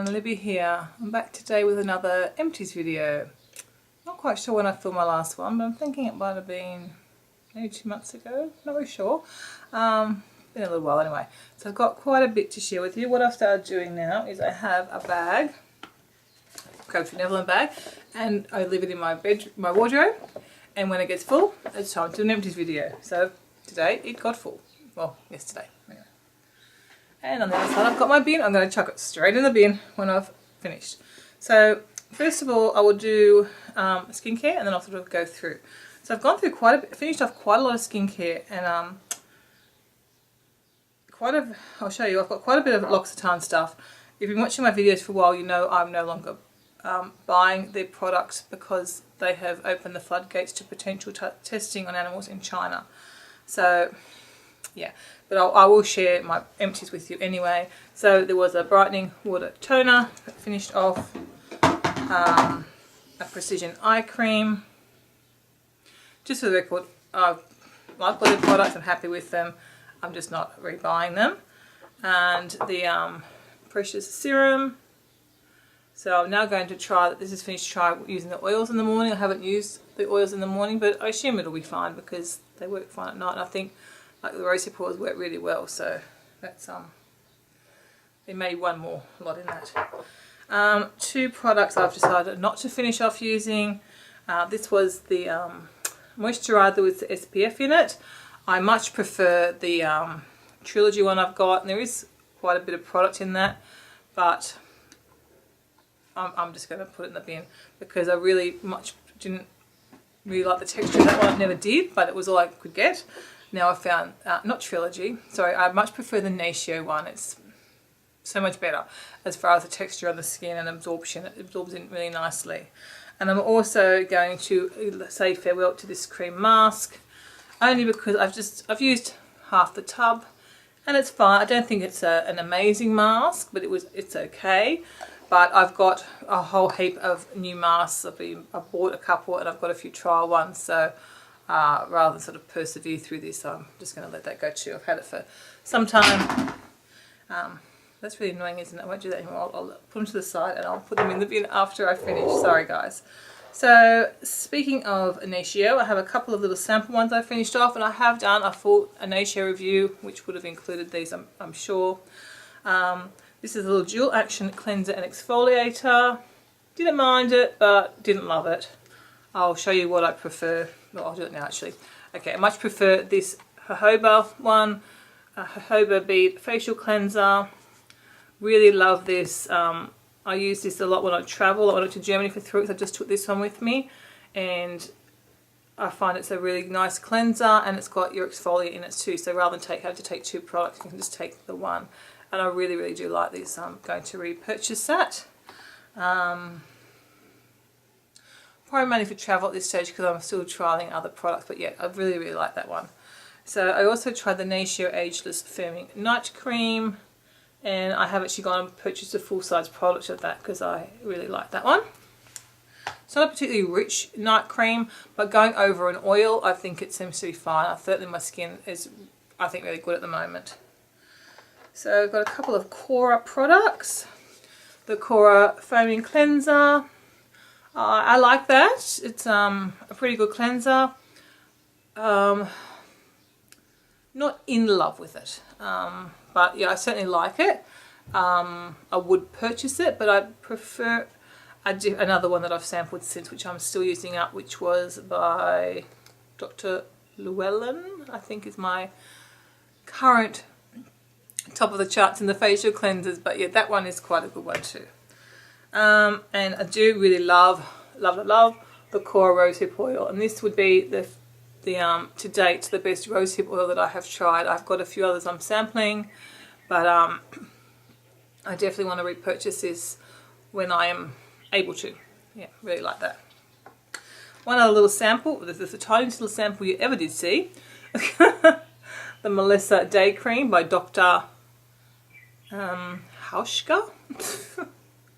Libby here. I'm back today with another Empties video. Not quite sure when I filmed my last one, but I'm thinking it might have been maybe 2 months ago, not very sure. Been a little while anyway. So I've got quite a bit to share with you. What I've started doing now is I have a bag, Country Neverland bag, and I leave it in my wardrobe, and when it gets full, it's time to do an Empties video. So today it got full. Well, yesterday. Anyway. And on the other side I've got my bin. I'm going to chuck it straight in the bin when I've finished. So first of all I will do skincare, and then I'll sort of go through. So I've gone through finished off quite a lot of skincare, and I'll show you, I've got quite a bit of L'Occitane stuff. If you've been watching my videos for a while, you know I'm no longer buying their products because they have opened the floodgates to potential testing on animals in China. So yeah, but I will share my empties with you anyway. So there was a brightening water toner that finished off, a precision eye cream. Just for the record, I like all the products, I'm happy with them, I'm just not rebuying them. And the Precious serum. So I'm now going to try, that this is finished, try using the oils in the morning. I haven't used the oils in the morning, but I assume it'll be fine because they work fine at night. And I think like the rosehip oils work really well, so that's there may be one more lot in that. Two products I've decided not to finish off using. This was the moisturiser with the SPF in it. I much prefer the Trilogy one I've got, and there is quite a bit of product in that, but I'm just going to put it in the bin because I didn't really like the texture of that one. I never did, but it was all I could get. Now I found, not Trilogy, sorry, I much prefer the Natio one. It's so much better as far as the texture on the skin and absorption. It absorbs in really nicely. And I'm also going to say farewell to this cream mask, only because I've used half the tub and it's fine. I don't think it's an amazing mask, but it's okay. But I've got a whole heap of new masks. I've bought a couple and I've got a few trial ones, so rather than sort of persevere through this, I'm just going to let that go too. I've had it for some time. That's really annoying, isn't it? I won't do that anymore. I'll put them to the side and I'll put them in the bin after I finish. Sorry guys. So speaking of Natio, I have a couple of little sample ones I finished off, and I have done a full Natio review which would have included these, I'm sure. This is a little dual action cleanser and exfoliator. Didn't mind it, but didn't love it. I'll show you what I prefer. Well, I'll do it now actually. Okay, I much prefer this jojoba one, jojoba bead facial cleanser. Really love this. I use this a lot when I travel. I went to Germany for 3 weeks. I just took this one with me, and I find it's a really nice cleanser, and it's got your exfoliant in it too. So rather than have to take 2 products, you can just take the one. And I really, really do like this. I'm going to repurchase that. Probably mainly for travel at this stage because I'm still trialing other products, but yeah, I really, really like that one. So I also tried the Natio Ageless Firming Night Cream, and I have actually gone and purchased a full-size product of that because I really like that one. It's not a particularly rich night cream, but going over an oil, I think it seems to be fine. Certainly my skin is, I think, really good at the moment. So I've got a couple of Cora products. The Cora Foaming Cleanser. I like that. It's a pretty good cleanser. Not in love with it, but yeah, I certainly like it. I would purchase it, but I prefer another one that I've sampled since, which I'm still using up, which was by Dr. Llewellyn, I think is my current top of the charts in the facial cleansers. But yeah, that one is quite a good one too. And I do really love the Cora Rosehip Oil, and this would be the to date the best rosehip oil that I have tried. I've got a few others I'm sampling, but I definitely want to repurchase this when I am able to. Yeah, really like that. One other little sample. This is the tiniest little sample you ever did see. The the Melissa Day Cream by Dr. Hauschka.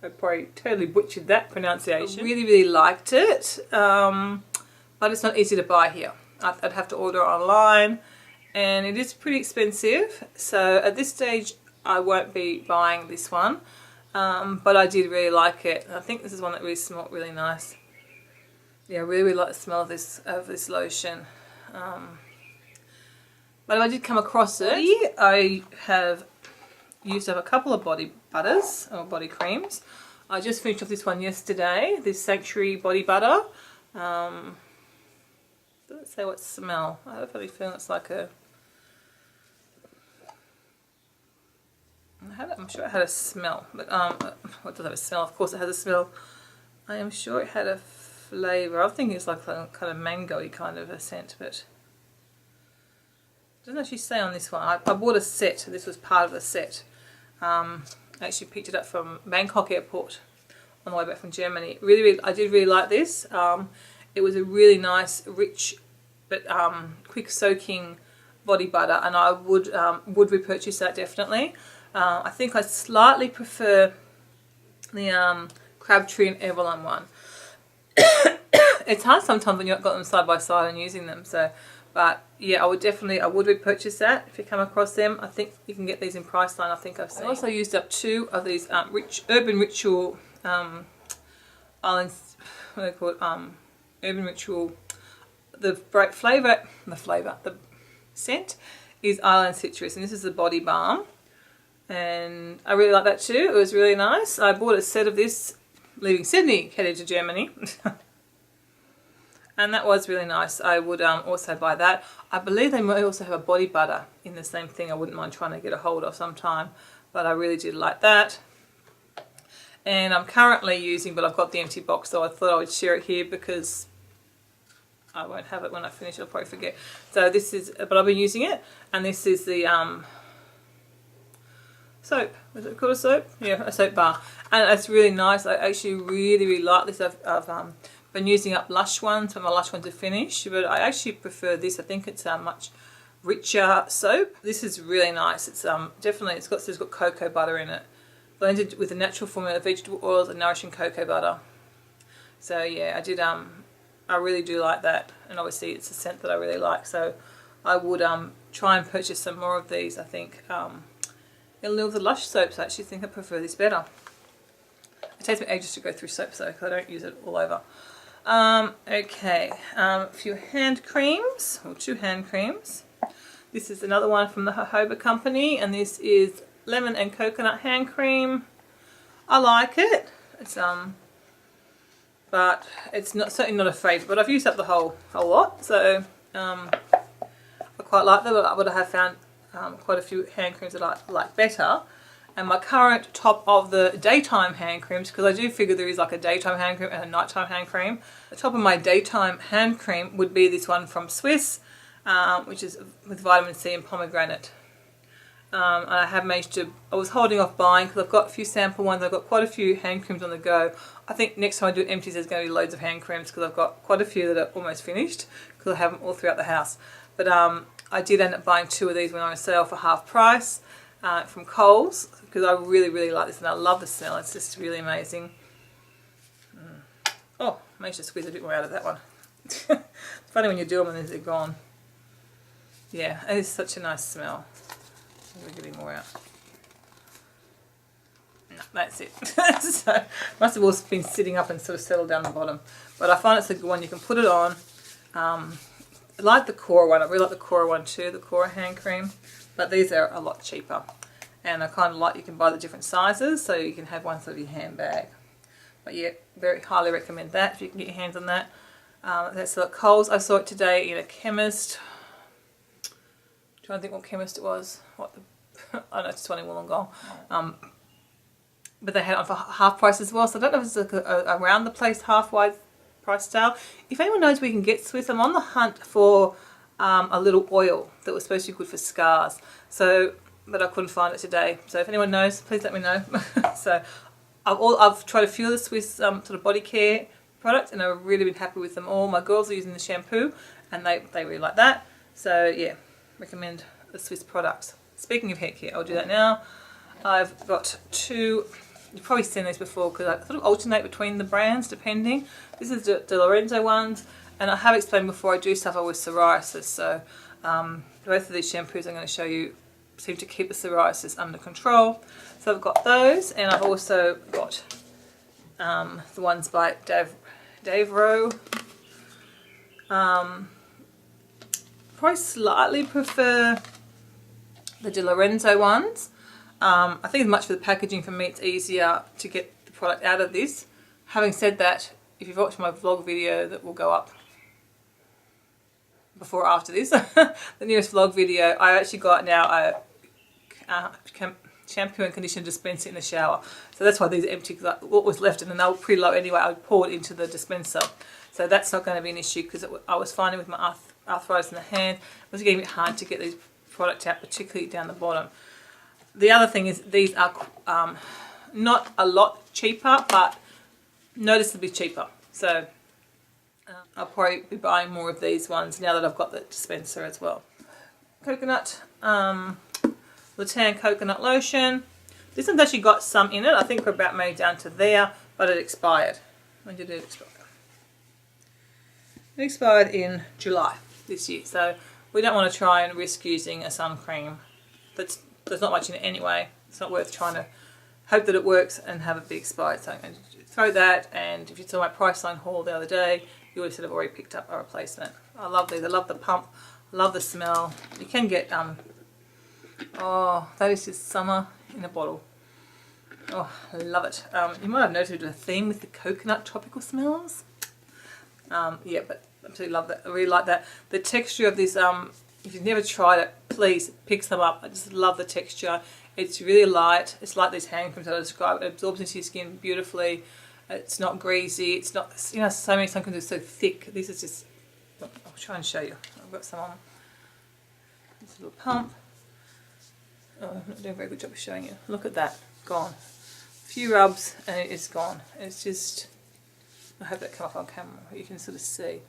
I probably totally butchered that pronunciation. I really, really liked it, but it's not easy to buy here. I'd have to order it online, and it is pretty expensive. So at this stage, I won't be buying this one, but I did really like it. I think this is one that really smelled really nice. Yeah, I really, really like the smell of this lotion. But I did come across it. I have used up a couple of body butters or body creams. I just finished off this one yesterday, this Sanctuary body butter. Doesn't say what smell. I have a funny feeling it's like a... I'm sure it had a smell, but what does it have a smell? Of course it has a smell. I am sure it had a flavour. I think it's like a kind of mango-y kind of a scent, but it doesn't actually say on this one. I bought a set. This was part of the set. I actually picked it up from Bangkok airport on the way back from Germany. I did really like this. It was a really nice, rich, but quick soaking body butter, and I would repurchase that definitely. I think I slightly prefer the Crabtree and Evelyn one. It's hard sometimes when you've got them side by side and using them. So, but yeah, I would repurchase that if you come across them. I think you can get these in Priceline. I think I've seen. I also used up 2 of these Urban Ritual islands. What do they call it? Urban Ritual. The scent is Island Citrus, and this is the body balm. And I really like that too. It was really nice. I bought a set of this leaving Sydney, headed to Germany. And that was really nice. I would also buy that. I believe they might also have a body butter in the same thing. I wouldn't mind trying to get a hold of sometime. But I really did like that. And I'm currently using, but I've got the empty box, so I thought I would share it here because I won't have it when I finish. I'll probably forget. So this is, but I've been using it. And this is the soap. Was it called a soap? Yeah, a soap bar. And it's really nice. I actually really, really like this. I've been using up Lush ones, but my Lush ones are finished. But I actually prefer this. I think it's a much richer soap. This is really nice. It's definitely, it's got cocoa butter in it. Blended with a natural formula of vegetable oils and nourishing cocoa butter. So yeah, I really do like that. And obviously it's a scent that I really like. So I would try and purchase some more of these, I think. In lieu of the Lush soaps, I actually think I prefer this better. It takes me ages to go through soaps though, because I don't use it all over. Okay, a few hand creams, or 2 hand creams. This is another one from the Jojoba company, and this is lemon and coconut hand cream. I like it. It's but it's certainly not a favourite. But I've used up the whole lot, so I quite like them. But I have found quite a few hand creams that I like better. And my current top of the daytime hand creams, because I do figure there is like a daytime hand cream and a nighttime hand cream. The top of my daytime hand cream would be this one from Swiss, which is with vitamin C and pomegranate. And I have managed to, I was holding off buying because I've got a few sample ones. I've got quite a few hand creams on the go. I think next time I do Empties there's going to be loads of hand creams because I've got quite a few that are almost finished because I have them all throughout the house. But I did end up buying 2 of these when I was on sale for half price from Coles because I really, really like this and I love the smell. It's just really amazing. Oh, I managed to squeeze a bit more out of that one. It's funny when you do them and they're gone. Yeah, it is such a nice smell. We're getting more out. No, that's it. So must have all been sitting up and sort of settled down the bottom. But I find it's a good one. You can put it on. I like the Cora one. I really like the Cora one too, the Cora hand cream. But these are a lot cheaper. And I kind of like you can buy the different sizes so you can have one sort of your handbag. But yeah, very highly recommend that if you can get your hands on that. That's at Coles. I saw it today in a chemist. I'm trying to think what chemist it was. I know it's 20 Wollongong. But they had it on for half price as well. So I don't know if it's like around the place half-wide price sale. If anyone knows where you can get Swiss, I'm on the hunt for a little oil that was supposed to be good for scars. So, but I couldn't find it today. So if anyone knows, please let me know. So I've tried a few of the Swiss sort of body care products and I've really been happy with them all. My girls are using the shampoo and they really like that. So yeah, recommend the Swiss products. Speaking of hair care, I'll do that now. I've got two, you've probably seen these before because I sort of alternate between the brands depending. This is the Lorenzo ones, and I have explained before I do suffer with psoriasis, so both of these shampoos I'm going to show you seem to keep the psoriasis under control. So I've got those, and I've also got the ones by Dave Rowe. Probably slightly prefer the Di Lorenzo ones. I think as much for the packaging, for me it's easier to get the product out of this. Having said that, if you've watched my vlog video that will go up before or after this, the newest vlog video, I actually got now a shampoo and conditioner dispenser in the shower. So that's why these are empty, because what was left, and then they were pretty low anyway, I would pour it into the dispenser. So that's not going to be an issue, because I was finding with my arthritis in the hand, it was getting a bit hard to get these products out, particularly down the bottom. The other thing is these are not a lot cheaper, but noticeably cheaper. So I'll probably be buying more of these ones now that I've got the dispenser as well. Coconut, Latan coconut lotion. This one's actually got some in it. I think we're about maybe down to there, but it expired. When did it expire? It expired in July this year, so we don't want to try and risk using a sun cream there's not much in it anyway. It's not worth trying to hope that it works and have it be expired. So I'm going to throw that, and if you saw my Priceline haul the other day, you would have sort of already picked up a replacement. I love these. I love the pump. I love the smell. You can get, oh, that is just summer in a bottle. Oh, I love it. You might have noted a theme with the coconut tropical smells. Yeah, but I absolutely love that. I really like that. The texture of this, if you've never tried it, please pick some up. I just love the texture. It's really light. It's like these hand creams that I described. It absorbs into your skin beautifully. It's not greasy. It's not, you know, so many sun creams are so thick. This is just, I'll try and show you. I've got some on. This little pump. Oh, I'm not doing a very good job of showing you. Look at that. Gone. A few rubs and it is gone. It's just, I hope that comes off on camera. You can sort of see.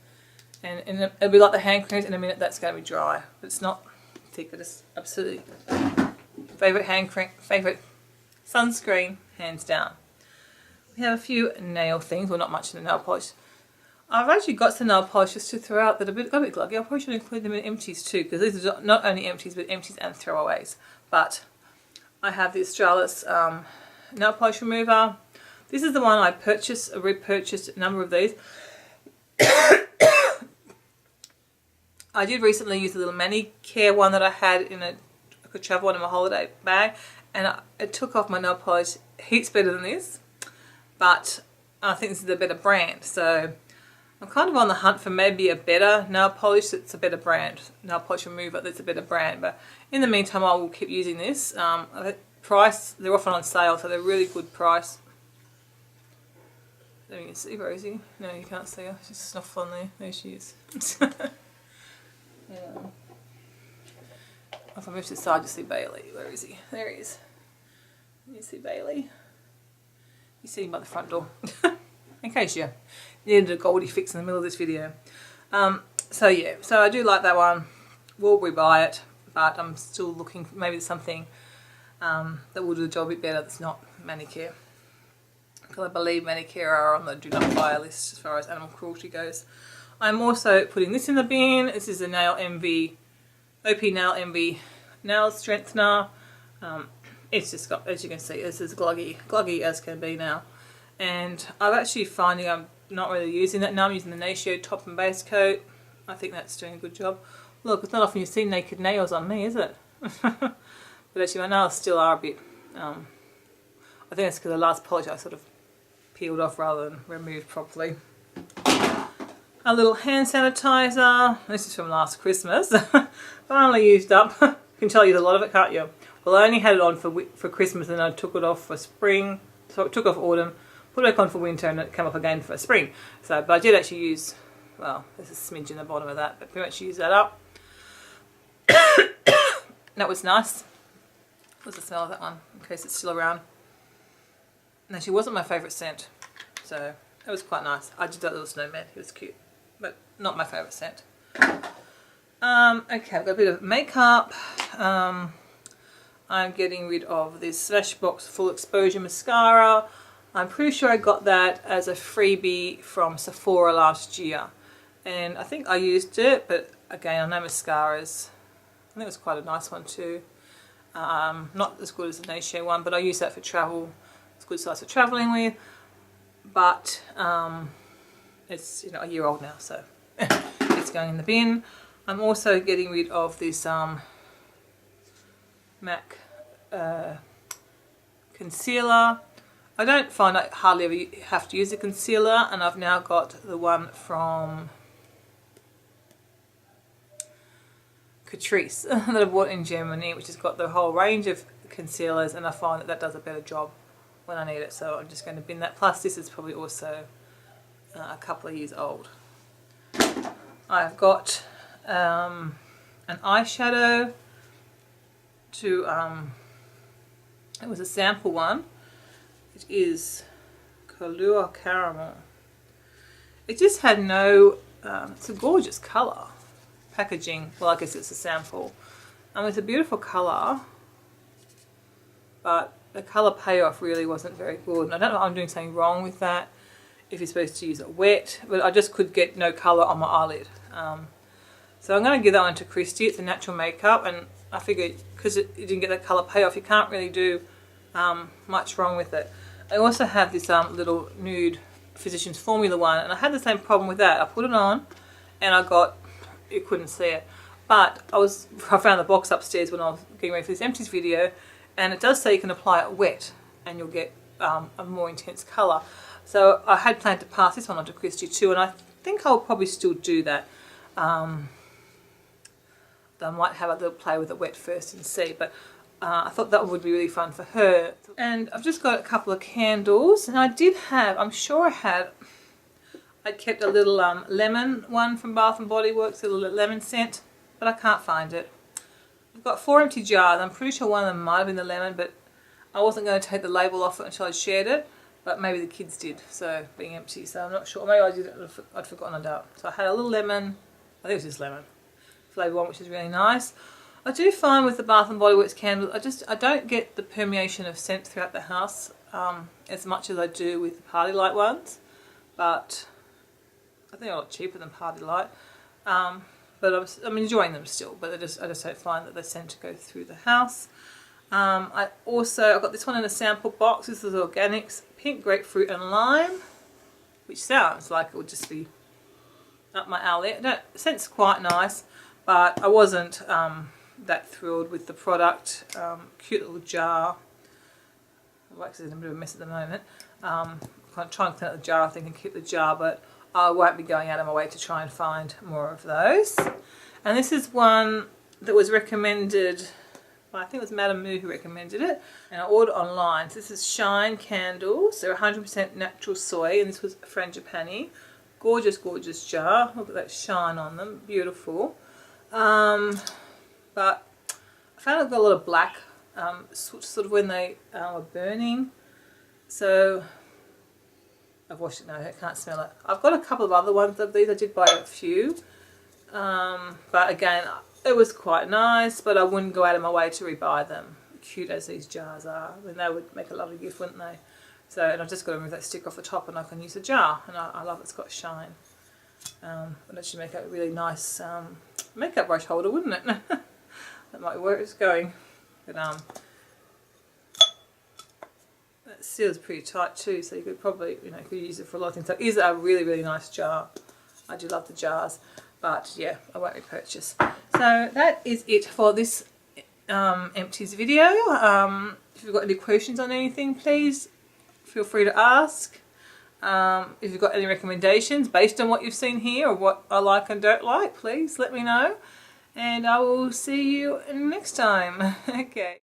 And it'll be like the hand creams. In a minute that's going to be dry. But it's not thick, but it's absolutely favourite hand cream, favourite sunscreen, hands down. We have a few nail things. Well, not much in the nail polish. I've actually got some nail polishes to throw out that are a bit gluggy. I probably should include them in empties too, because these are not only empties, but empties and throwaways. But I have the Australis nail polish remover. This is the one I repurchased a number of these. I did recently use a little manicure one that I had in I could travel one in my holiday bag, and it took off my nail polish heaps better than this, but I think this is a better brand, so I'm kind of on the hunt for maybe a better nail polish that's a better brand, nail polish remover that's a better brand, but in the meantime I will keep using this. Price, they're often on sale, so they're really good price. There you can see Rosie. No, you can't see her, she's snuffling there. There she is. Yeah. If I move to the side, you see Bailey. Where is he? There he is. You see Bailey? You see him by the front door. In case you needed a Goldie fix in the middle of this video. So yeah, so I do like that one. We'll rebuy it, but I'm still looking for maybe something that will do the job a bit better that's not manicure. Because I believe manicure are on the do not buy list as far as animal cruelty goes. I'm also putting this in the bin. This is a Nail Envy, OP Nail Envy nail strengthener. It's just got, as you can see, it's as gluggy as can be now. And I'm actually finding I'm not really using that now. I'm using the Natio top and base coat. I think that's doing a good job. Look, it's not often you see naked nails on me, is it? But actually my nails still are a bit, I think that's because the last polish I sort of peeled off rather than removed properly. A little hand sanitizer. This is from last Christmas. Finally used up. You can tell you a lot of it, can't you? Well, I only had it on for Christmas, and I took it off for spring. So I took off autumn, put it back on for winter, and it came off again for spring. So, but I did actually use, well, there's a smidge in the bottom of that, but pretty much use that up. That was nice. What's the smell of that one, in case it's still around? And actually, it wasn't my favourite scent, so it was quite nice. I did that little snowman. He was cute, but not my favourite scent. Okay, I've got a bit of makeup. I'm getting rid of this Smashbox Full Exposure Mascara. I'm pretty sure I got that as a freebie from Sephora last year. And I think I used it, but again, I know mascaras. I think it was quite a nice one too. Not as good as the Nature one, but I use that for travel. It's a good size for travelling with. But it's, you know, a year old now, so it's going in the bin. I'm also getting rid of this MAC concealer. I don't find I hardly ever have to use a concealer, and I've now got the one from Catrice that I bought in Germany, which has got the whole range of concealers, and I find that that does a better job when I need it, so I'm just going to bin that. Plus this is probably also a couple of years old. I've got an eyeshadow to it was a sample one. It is Color Caramel. It just had no it's a gorgeous colour packaging. Well, I guess it's a sample. It's a beautiful colour, but the colour payoff really wasn't very good, and I don't know if I'm doing something wrong with that, if you're supposed to use it wet, but I just could get no colour on my eyelid. So I'm going to give that one to Christy. It's a natural makeup, and I figured because it didn't get that colour payoff, you can't really do much wrong with it. I also have this little nude Physicians Formula one, and I had the same problem with that. I put it on and you couldn't see it, but I found the box upstairs when I was getting ready for this Empties video, and it does say you can apply it wet and you'll get a more intense colour. So I had planned to pass this one on to Christy too, and I think I'll probably still do that. I might have a little play with it wet first and see, but I thought that would be really fun for her. And I've just got a couple of candles, and I did have, I'm sure I'd kept a little lemon one from Bath & Body Works, a little lemon scent, but I can't find it. I've got 4 empty jars. I'm pretty sure one of them might have been the lemon, but I wasn't going to take the label off it until I shared it, but maybe the kids did, so being empty, so I'm not sure. Maybe I did it, I'd forgotten about it. So I had a little lemon, I think it was just lemon flavour one, which is really nice. I do find with the Bath & Body Works candles, I don't get the permeation of scent throughout the house as much as I do with the Party Light ones, but I think they're a lot cheaper than Party Light. But I'm enjoying them still, but I just don't find that they scent to go through the house. I've got this one in a sample box. This is Organics Pink Grapefruit and Lime, which sounds like it would just be up my alley. The scent's quite nice, but I wasn't that thrilled with the product. Cute little jar. The wax is in a bit of a mess at the moment. I'm trying to clean out the jar, I think, and keep the jar, but I won't be going out of my way to try and find more of those. And this is one that was recommended, I think it was Madame Moo who recommended it, and I ordered online. So this is Shine Candles. They're 100% natural soy, and this was Frangipani. Gorgeous, gorgeous jar. Look at that shine on them. Beautiful. But I found I've got a lot of black sort of when they were burning. So I've washed it now, I can't smell it. I've got a couple of other ones of these. I did buy a few. But again, it was quite nice, but I wouldn't go out of my way to rebuy them. Cute as these jars are. I mean, they would make a lovely gift, wouldn't they? So, and I've just got to remove that stick off the top, and I can use a jar. And I love it's got shine. It'd actually make a really nice makeup brush holder, wouldn't it? That might be where it's going. But it seals pretty tight too, so you could probably, could use it for a lot of things. So it is a really, really nice jar. I do love the jars, but yeah, I won't repurchase. So that is it for this Empties video. If you've got any questions on anything, please feel free to ask. If you've got any recommendations based on what you've seen here or what I like and don't like, please let me know. And I will see you next time. Okay.